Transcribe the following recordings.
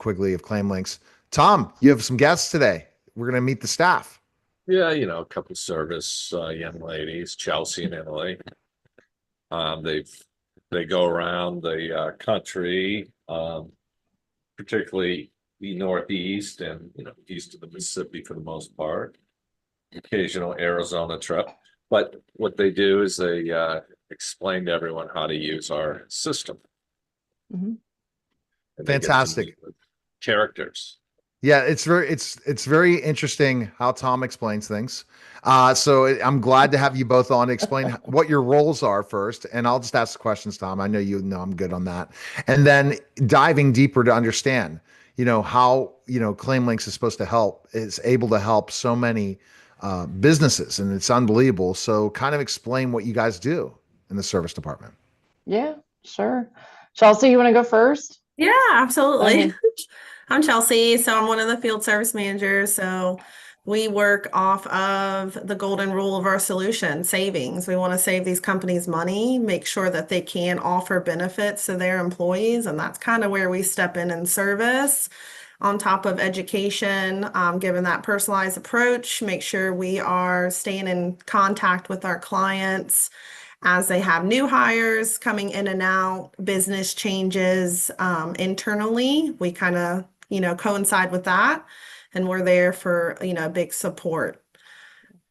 Quigley of ClaimLinx. Tom, you have some guests today. We're going to meet the staff. Yeah, a couple service young ladies, Chelsea and Emily. They go around the country, particularly the Northeast and east of the Mississippi for the most part. Occasional Arizona trip, but what they do is they explain to everyone how to use our system, Mm-hmm. and they get to Fantastic. meet with characters. Yeah, it's very interesting how Tom explains things. I'm glad to have you both on to explain what your roles are first, and I'll just ask the questions, Tom. I know you know I'm good on that, and then diving deeper to understand, how ClaimLinx is able to help so many businesses, and it's unbelievable. So, kind of explain what you guys do in the service department. Yeah, sure. Chelsea, you want to go first? Yeah, absolutely. Okay. I'm Chelsea, so I'm one of the field service managers. So we work off of the golden rule of our solution, savings. We want to save these companies money, make sure that they can offer benefits to their employees, and that's kind of where we step in service. On top of education, given that personalized approach, make sure we are staying in contact with our clients as they have new hires coming in and out, business changes internally. We kind of, coincide with that. And we're there for, big support.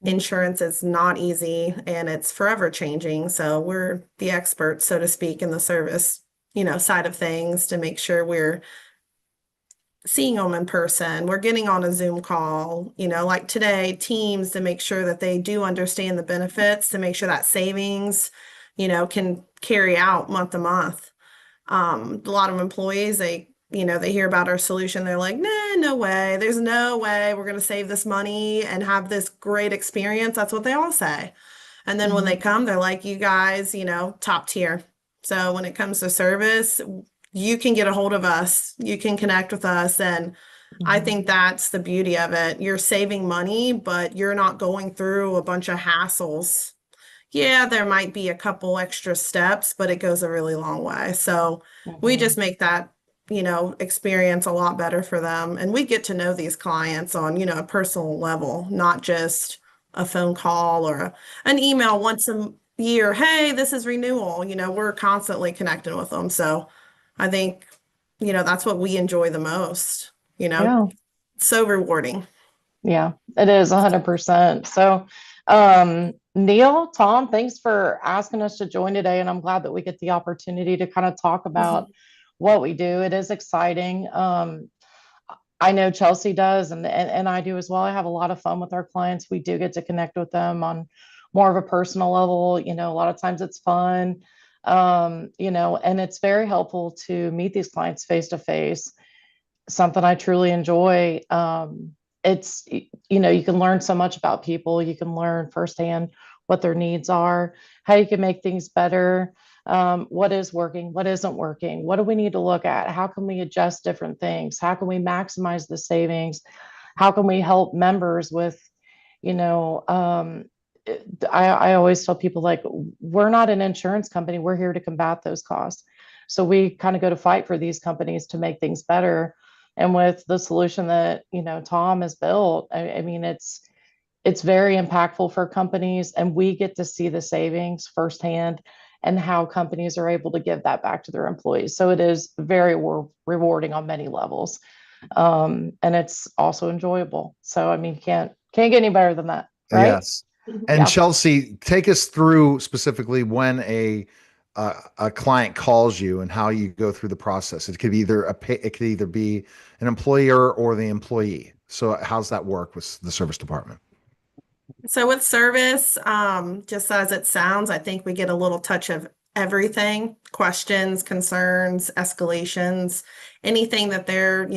Insurance is not easy and it's forever changing. So we're the experts, so to speak, in the service, side of things to make sure we're seeing them in person. We're getting on a Zoom call, like today, Teams, to make sure that they do understand the benefits, to make sure that savings, can carry out month to month. A lot of employees, they hear about our solution. They're like, nah, no way. There's no way we're going to save this money and have this great experience. That's what they all say. And then when they come, they're like, you guys, top tier. So when it comes to service, you can get a hold of us, you can connect with us. And I think that's the beauty of it. You're saving money, but you're not going through a bunch of hassles. Yeah, there might be a couple extra steps, but it goes a really long way. So we just make that, experience a lot better for them. And we get to know these clients on, a personal level, not just a phone call or an email once a year. Hey, this is renewal. We're constantly connecting with them. So I think, that's what we enjoy the most, Yeah. so rewarding. Yeah, it is 100%. So, Neil, Tom, thanks for asking us to join today. And I'm glad that we get the opportunity to kind of talk about what we do. It is exciting. I know Chelsea does, and I do as well. I have a lot of fun with our clients. We do get to connect with them on more of a personal level. A lot of times it's fun. And it's very helpful to meet these clients face to face, something I truly enjoy. It's, you can learn so much about people. You can learn firsthand what their needs are, how you can make things better, what is working, what isn't working, what do we need to look at, how can we adjust different things, how can we maximize the savings, how can we help members with, I always tell people, like, we're not an insurance company. We're here to combat those costs. So we kind of go to fight for these companies to make things better. And with the solution that, Tom has built, I mean, it's very impactful for companies, and we get to see the savings firsthand and how companies are able to give that back to their employees. So it is very rewarding on many levels. And it's also enjoyable. So, I mean, can't get any better than that, right? Yes. And Chelsea, take us through specifically when a client calls you and how you go through the process. It could be either be an employer or the employee. So how's that work with the service department? So with service, just as it sounds, I think we get a little touch of everything: questions, concerns, escalations, anything that they're,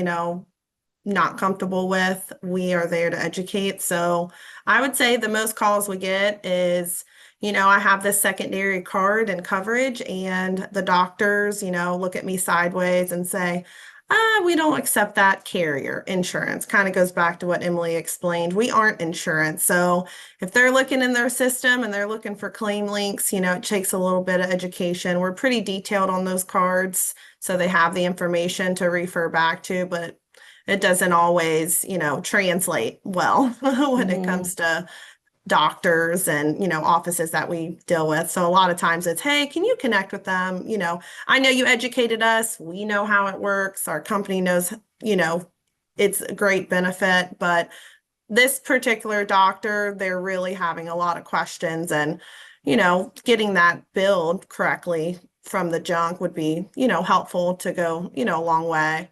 not comfortable with, we are there to educate. So I would say the most calls we get is, I have this secondary card and coverage, and the doctors, look at me sideways and say, We don't accept that carrier insurance. Kind of goes back to what Emily explained. We aren't insurance. So if they're looking in their system and they're looking for ClaimLinx, it takes a little bit of education. We're pretty detailed on those cards, so they have the information to refer back to, but it doesn't always, translate well when it comes to doctors and offices that we deal with. So a lot of times it's, hey, can you connect with them? I know you educated us, we know how it works, our company knows, it's a great benefit, but this particular doctor, they're really having a lot of questions, and getting that billed correctly from the junk would be helpful to go a long way.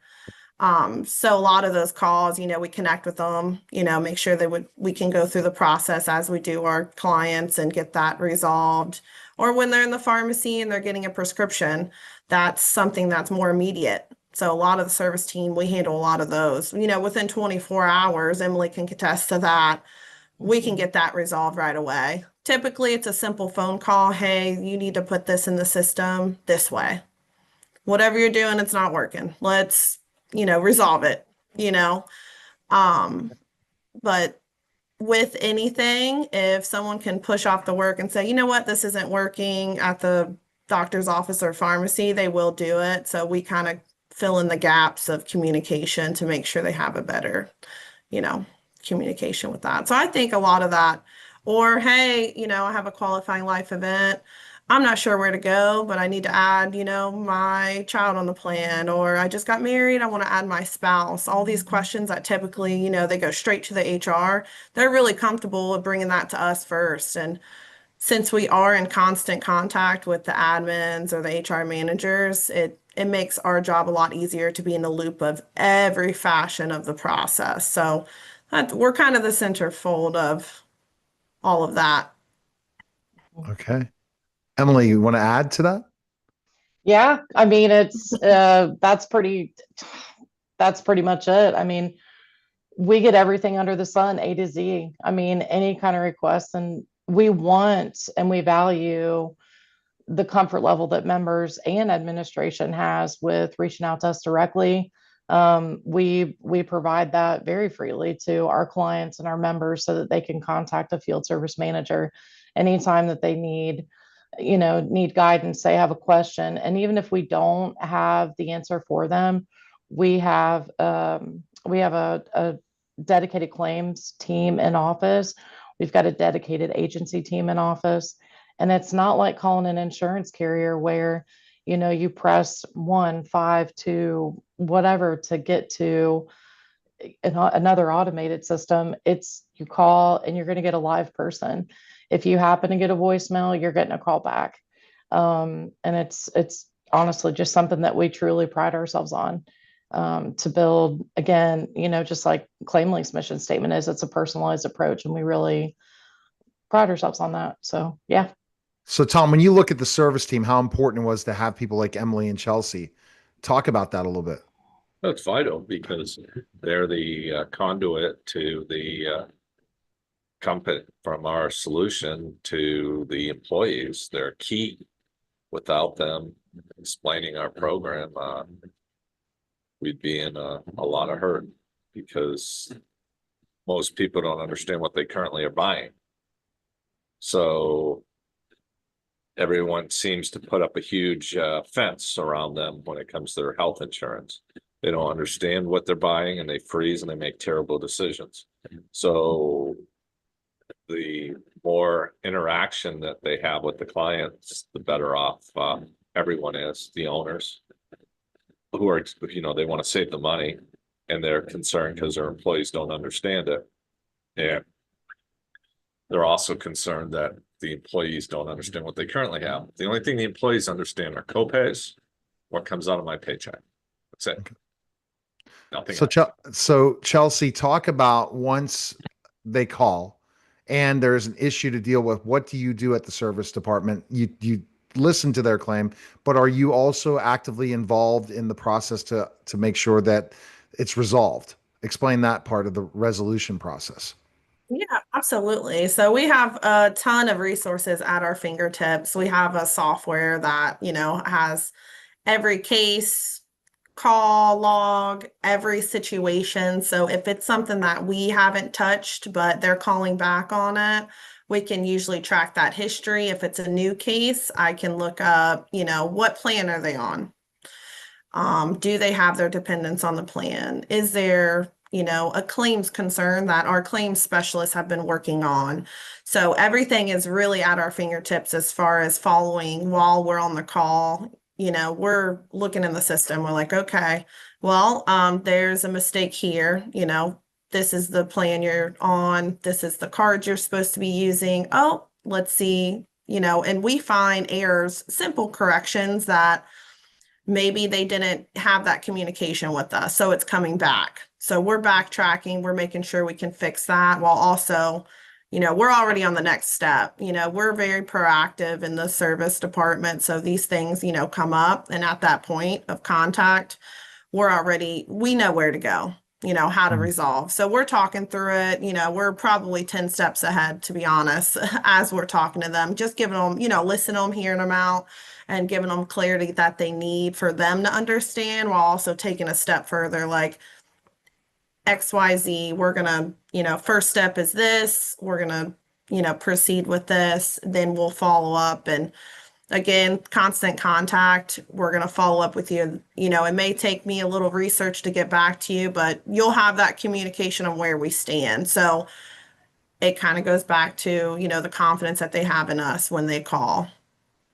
So a lot of those calls, we connect with them, make sure that we can go through the process as we do our clients and get that resolved. Or when they're in the pharmacy and they're getting a prescription, that's something that's more immediate. So a lot of the service team, we handle a lot of those, within 24 hours. Emily can attest to that. We can get that resolved right away. Typically, it's a simple phone call. Hey, you need to put this in the system this way. Whatever you're doing, it's not working. Let's resolve it, but with anything, if someone can push off the work and say, you know what, this isn't working at the doctor's office or pharmacy, they will do it. So we kind of fill in the gaps of communication to make sure they have a better, communication with that. So I think a lot of that, or, hey, I have a qualifying life event. I'm not sure where to go, but I need to add, my child on the plan, or I just got married, I want to add my spouse. All these questions that typically, they go straight to the HR. They're really comfortable with bringing that to us first. And since we are in constant contact with the admins or the HR managers, it makes our job a lot easier to be in the loop of every fashion of the process. So we're kind of the centerfold of all of that. Okay. Emily, you want to add to that? Yeah, I mean, it's that's pretty much it. I mean, we get everything under the sun, A to Z. I mean, any kind of request, and we want and we value the comfort level that members and administration has with reaching out to us directly. We provide that very freely to our clients and our members so that they can contact a field service manager anytime that they need guidance, they have a question. And even if we don't have the answer for them, we have a dedicated claims team in office. We've got a dedicated agency team in office. And it's not like calling an insurance carrier where, you press 1, 5, 2, whatever to get to another automated system. It's you call and you're going to get a live person. If you happen to get a voicemail, you're getting a call back. And it's honestly just something that we truly pride ourselves on, to build, again, just like ClaimLinx mission statement is, it's a personalized approach, and we really pride ourselves on that. So, yeah. So Tom, when you look at the service team, how important it was to have people like Emily and Chelsea? Talk about that a little bit. That's vital, because they're the conduit to the company, from our solution to the employees. They're key. Without them explaining our program, we'd be in a lot of hurt, because most people don't understand what they currently are buying. So everyone seems to put up a huge fence around them when it comes to their health insurance. They don't understand what they're buying, and they freeze and they make terrible decisions. So the more interaction that they have with the clients, the better off everyone is. The owners, who are, they want to save the money, and they're concerned because their employees don't understand it. And they're also concerned that the employees don't understand what they currently have. The only thing the employees understand are copays, what comes out of my paycheck. That's it. Okay. Nothing So Chelsea, talk about once they call and there's an issue to deal with, what do you do at the service department? You listen to their claim, but are you also actively involved in the process to make sure that it's resolved? Explain that part of the resolution process. Yeah, absolutely. So we have a ton of resources at our fingertips. We have a software that, has every case call log every situation. So if it's something that we haven't touched, but they're calling back on it, we can usually track that history. If it's a new case, I can look up, what plan are they on? Do they have their dependents on the plan? Is there, a claims concern that our claims specialists have been working on? So everything is really at our fingertips as far as following while we're on the call. We're looking in the system. We're like, okay, well, there's a mistake here. This is the plan you're on. This is the card you're supposed to be using. Oh, let's see, and we find errors, simple corrections that maybe they didn't have that communication with us. So it's coming back. So we're backtracking. We're making sure we can fix that while also, we're already on the next step. We're very proactive in the service department. So these things, come up. And at that point of contact, we know where to go, how to resolve. So we're talking through it. We're probably 10 steps ahead, to be honest, as we're talking to them, just giving them, listening to them, hearing them out, and giving them clarity that they need for them to understand, while also taking a step further, like XYZ, we're going to, first step is this, we're going to, proceed with this, then we'll follow up. And again, constant contact. We're going to follow up with you. It may take me a little research to get back to you, but you'll have that communication on where we stand. So it kind of goes back to, the confidence that they have in us when they call.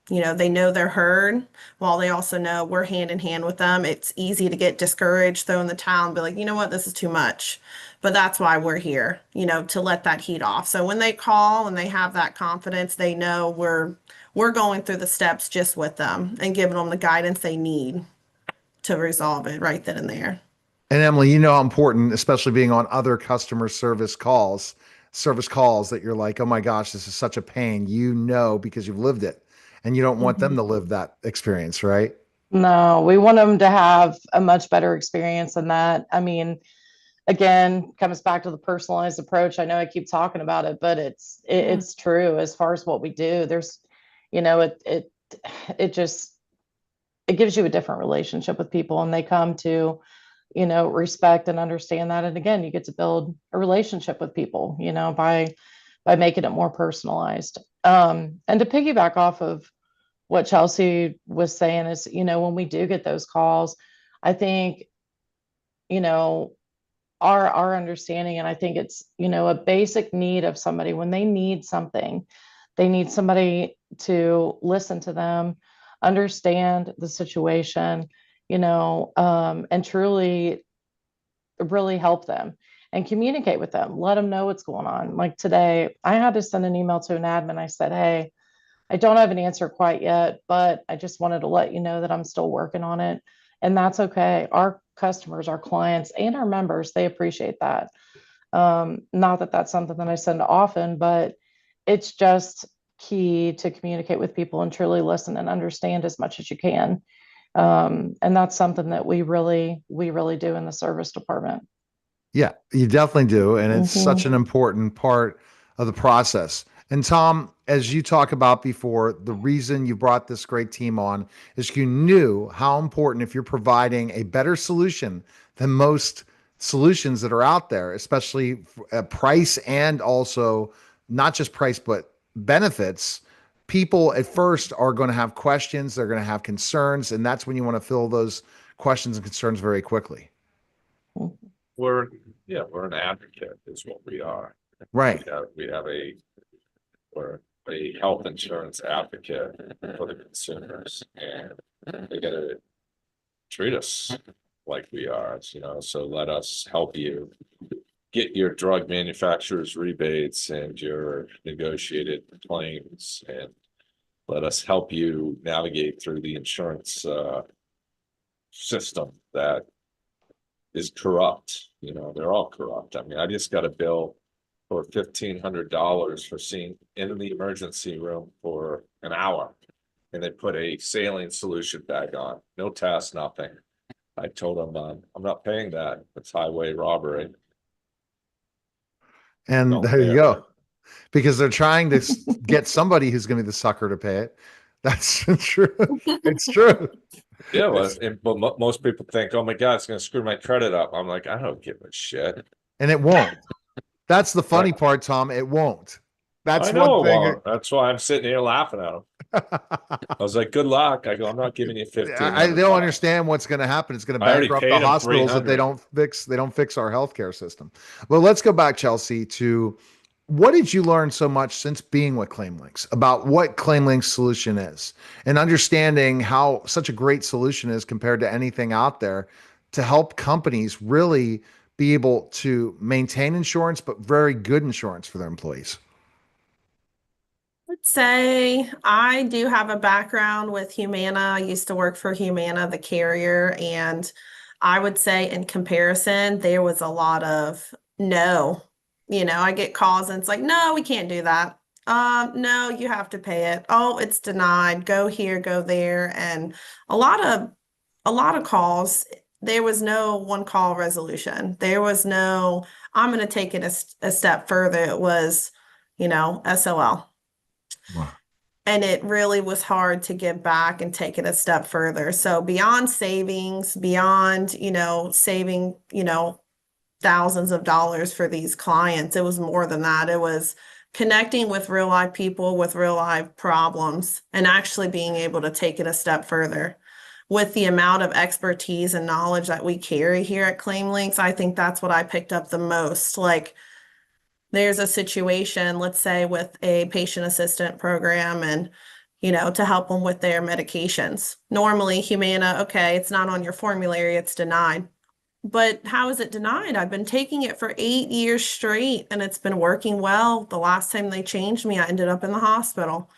They know they're heard, while they also know we're hand in hand with them. It's easy to get discouraged, throw in the towel, and be like, you know what, this is too much. But that's why we're here, to let that heat off. So when they call and they have that confidence, they know we're going through the steps just with them and giving them the guidance they need to resolve it right then and there. And Emily, you know how important, especially being on other customer service calls that you're like, oh my gosh, this is such a pain, because you've lived it and you don't want them to live that experience, right? No, we want them to have a much better experience than that. I mean, again, comes back to the personalized approach. I know I keep talking about it, but it's true as far as what we do. There's, it just, it gives you a different relationship with people, and they come to, respect and understand that. And again, you get to build a relationship with people, by making it more personalized. And to piggyback off of what Chelsea was saying is, when we do get those calls, I think, our understanding, and I think it's, a basic need of somebody when they need something, they need somebody to listen to them, understand the situation, and truly really help them and communicate with them, let them know what's going on. Like today, I had to send an email to an admin. I said, hey, I don't have an answer quite yet, but I just wanted to let you know that I'm still working on it. And that's okay. Our customers, our clients, and our members, they appreciate that. Not that that's something that I send often, but it's just key to communicate with people and truly listen and understand as much as you can. And that's something that we really do in the service department. Yeah, you definitely do. And it's such an important part of the process. And Tom, as you talk about before, the reason you brought this great team on is you knew how important, if you're providing a better solution than most solutions that are out there, especially price, and also not just price, but benefits, people at first are going to have questions, they're going to have concerns, and that's when you want to fill those questions and concerns very quickly. We're an advocate is what we are. Right. We're a health insurance advocate for the consumers, and they gotta treat us like we are, so let us help you get your drug manufacturer's rebates and your negotiated claims, and let us help you navigate through the insurance system that is corrupt. They're all corrupt. I mean, I just got a bill for $1,500 for seeing in the emergency room for an hour, and they put a saline solution bag on, no test, nothing. I told them, I'm not paying that. It's highway robbery. And Don't there you pay go. it. Because they're trying to get somebody who's going to be the sucker to pay it. That's true. It's true. Yeah, well, but most people think, oh my God, it's gonna screw my credit up. I'm like, I don't give a shit. And it won't. That's the funny Right. part, Tom. It won't. That's I one know it thing. won't. That's why I'm sitting here laughing at them. I was like, good luck. I go, I'm not giving you They don't $1,500. understand what's going to happen. It's going to I already bankrupt the paid them hospitals if they 300. don't fix our healthcare system. But let's go back, Chelsea, to what did you learn so much since being with ClaimLinx about what ClaimLinx solution is and understanding how such a great solution is compared to anything out there to help companies really be able to maintain insurance, but very good insurance for their employees? Would say I do have a background with Humana. I used to work for Humana, the carrier, and I would say in comparison, there was a lot of no. I get calls and it's like, no, we can't do that. No, you have to pay it. Oh, it's denied. Go here, go there. And a lot of a lot of calls, there was no one call resolution. There was no, I'm going to take it a step further. It was, SOL. Wow. And it really was hard to get back and take it a step further. So beyond savings, beyond, saving, thousands of dollars for these clients, it was more than that. It was connecting with real life people with real life problems and actually being able to take it a step further. With the amount of expertise and knowledge that we carry here at ClaimLinx, I think that's what I picked up the most. Like, there's a situation, let's say with a patient assistant program and, to help them with their medications. Normally, Humana, okay, it's not on your formulary, it's denied. But how is it denied? I've been taking it for 8 years straight and it's been working well. The last time they changed me, I ended up in the hospital.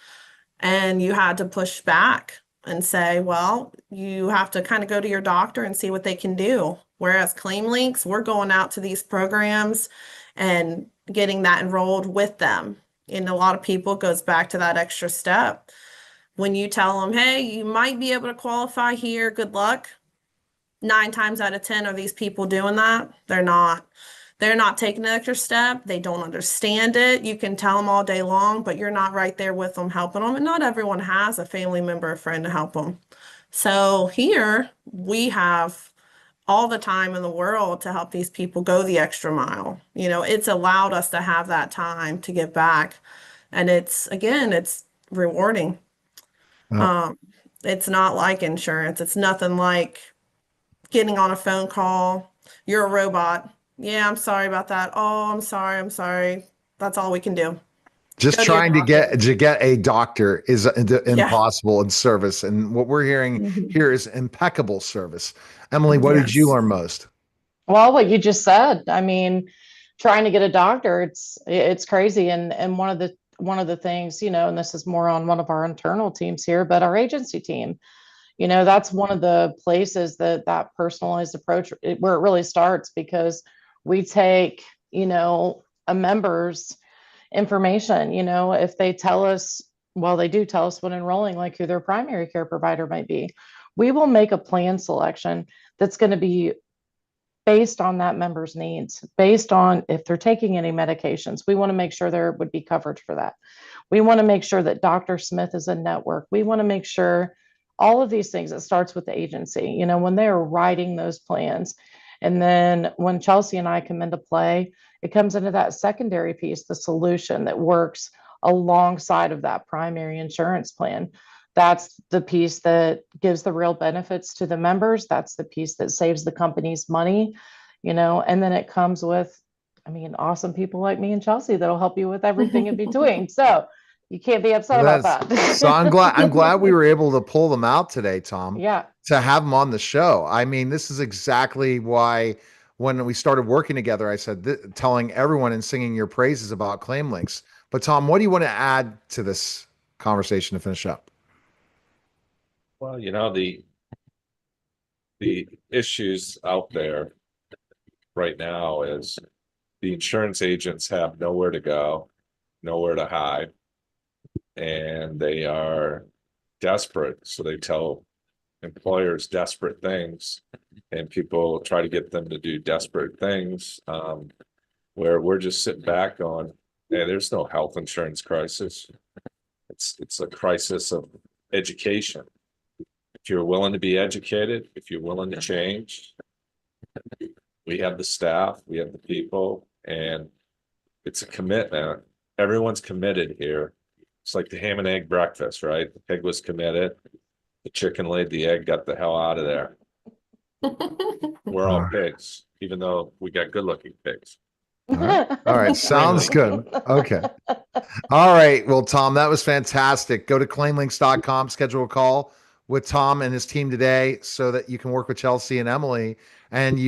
And you had to push back and say, well, you have to kind of go to your doctor and see what they can do. Whereas ClaimLinx, we're going out to these programs and getting that enrolled with them. And a lot of people, it goes back to that extra step. When you tell them, hey, you might be able to qualify here, good luck. 9 times out of 10 are these people doing that? They're not. They're not taking an extra step. They don't understand it. You can tell them all day long, but you're not right there with them, helping them. And not everyone has a family member or friend to help them. So here we have all the time in the world to help these people go the extra mile. It's allowed us to have that time to give back. And it's rewarding. Oh. It's not like insurance. It's nothing like getting on a phone call. You're a robot. Yeah, I'm sorry about that. Oh, I'm sorry. I'm sorry. That's all we can do. Just Go to your trying to doctor. get a doctor is Yeah. impossible in service. And what we're hearing Mhm. here is impeccable service. Emily, what did you Yes. learn most? Well, what you just said, I mean, trying to get a doctor, it's crazy. And one of the things, and this is more on one of our internal teams here, but our agency team, that's one of the places that personalized approach where it really starts, because we take, a member's information, if they tell us, well, they do tell us when enrolling, like who their primary care provider might be, we will make a plan selection that's going to be based on that member's needs, based on if they're taking any medications. We want to make sure there would be coverage for that. We want to make sure that Dr. Smith is a network. We want to make sure all of these things. It starts with the agency, when they're writing those plans. And then when Chelsea and I come into play, it comes into that secondary piece, the solution that works alongside of that primary insurance plan. That's the piece that gives the real benefits to the members. That's the piece that saves the company's money, and then it comes with, awesome people like me and Chelsea that'll help you with everything in between. So you can't be upset about That's so I'm glad we that. were able to pull them out today, Tom, Yeah. to have them on the show. I mean, this is exactly why when we started working together, I said telling everyone and singing your praises about ClaimLinx. But Tom, what do you want to add to this conversation to finish up? Well, the issues out there right now is the insurance agents have nowhere to go, nowhere to hide, and they are desperate. So they tell employers desperate things, and people try to get them to do desperate things, where we're just sitting back on, hey, there's no health insurance crisis. It's a crisis of education. If you're willing to be educated, if you're willing to change, we have the staff, we have the people, and it's a commitment. Everyone's committed here. It's like the ham and egg breakfast, right? The pig was committed. The chicken laid the egg, got the hell out of there. We're all pigs, even though we got good looking pigs. All right. Sounds good. Okay. All right. Well, Tom, that was fantastic. Go to claimlinx.com, schedule a call with Tom and his team today so that you can work with Chelsea and Emily and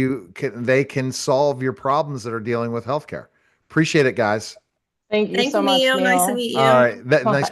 they can solve your problems that are dealing with healthcare. Appreciate it, guys. Thank you Thank so you, much, Neil. Nice to Neil. meet you. All right. Nice